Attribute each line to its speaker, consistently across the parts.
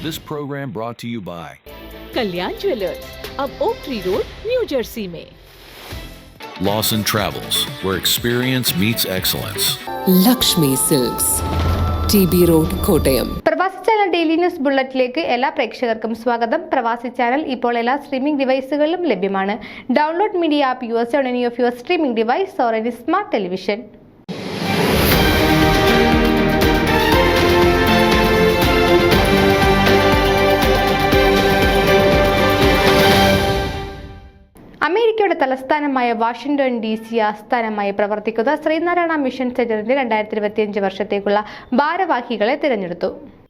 Speaker 1: This program brought to you by
Speaker 2: Kalyan jewellers, अब oak tree road, New Jersey में।
Speaker 1: Lawson Travels, where experience meets excellence.
Speaker 3: Lakshmi silks, TB road, Kottayam.
Speaker 4: Pravasi channel daily news ബുള്ളറ്റിലേക്ക് എല്ലാ പ്രേക്ഷകർക്കും സ്വാഗതം. പ്രവാസി channel ഇപ്പോൾ എല്ലാ streaming ഡിവൈസുകളിലും ലഭ്യമാണ്. Download media app use on any of your streaming device or any smart television. അമേരിക്കയുടെ തലസ്ഥാനമായ വാഷിംഗ്ടൺ DC ആസ്ഥാനമായി പ്രവർത്തിക്കുന്ന ശ്രീനാരായണ മിഷൻ സെന്ററിന്റെ 2025 വർഷത്തേക്കുള്ള ഭാരവാഹികളെ തിരഞ്ഞെടുത്തു.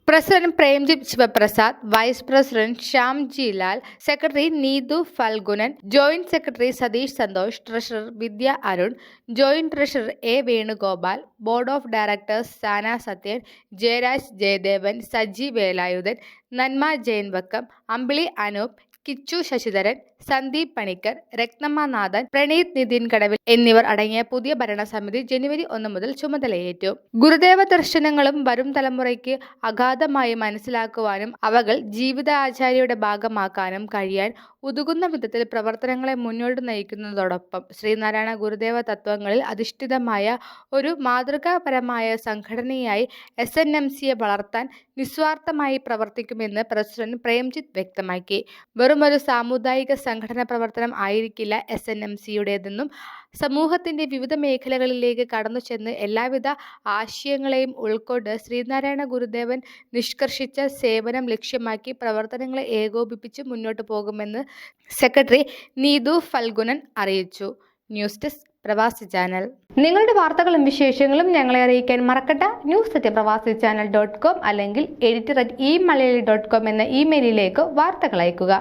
Speaker 4: President Premjith Sivaprasad, vice president Shyamji Lal, secretary Neethu Phalgunan, joint secretary Satheesh Santhosh, treasurer Vidya Arun, joint treasurer A. Venugopal, board of directors Sana Sathyan, Jayaraj Jayadevan, Saji Velayudhan, Nanma Jayan Vakkom, അമ്പിളി അനൂപ്, കിച്ചു ശശിധരൻ, സന്ദീപ് പണിക്കർ, രത്നമ്മ നാഥൻ, പ്രണീത് നിതിൻ കടവിൽ എന്നിവർ അടങ്ങിയ പുതിയ ഭരണസമിതി ജനുവരി 1 മുതൽ ചുമതലയേറ്റു. ഗുരുദേവ ദർശനങ്ങളും വരും തലമുറയ്ക്ക് അഗാധമായി മനസ്സിലാക്കുവാനും അവകൾ ജീവിതാചാര്യയുടെ ഭാഗമാക്കാനും കഴിയാൻ ഉതകുന്ന വിധത്തിൽ പ്രവർത്തനങ്ങളെ മുന്നോട്ട് നയിക്കുന്നതോടൊപ്പം ശ്രീനാരായണ ഗുരുദേവ തത്വങ്ങളിൽ അധിഷ്ഠിതമായ ഒരു മാതൃകാപരമായ സംഘടനയായി SNMCയെ വളർത്താൻ നിസ്വാർത്ഥമായി പ്രവർത്തിക്കുമെന്ന് പ്രസിഡന്റ് പ്രേംജിത്ത് വ്യക്തമാക്കി. വെറുമൊരു സാമുദായിക സംഘടന പ്രവർത്തനം ആയിരിക്കില്ല SNMCയുടേതെന്നും സമൂഹത്തിന്റെ വിവിധ മേഖലകളിലേക്ക് കടന്നു ചെന്ന് എല്ലാവിധ ആശയങ്ങളെയും ഉൾക്കൊണ്ട് ശ്രീനാരായണ ഗുരുദേവൻ നിഷ്കർഷിച്ച സേവനം ലക്ഷ്യമാക്കി പ്രവർത്തനങ്ങളെ ഏകോപിപ്പിച്ച് മുന്നോട്ട് പോകുമെന്ന് സെക്രട്ടറി നീതു ഫൽഗുനൻ അറിയിച്ചു. ന്യൂസ് ഡെസ്ക് പ്രവാസി ചാനൽ. നിങ്ങളുടെ വാർത്തകളും വിശേഷങ്ങളും ഞങ്ങളെ അറിയിക്കാൻ മറക്കണ്ട. news@pravasichannel.com അല്ലെങ്കിൽ editor@eMalayali.com എന്ന ഇമെയിലിലേക്ക് വാർത്തകൾ അയക്കുക.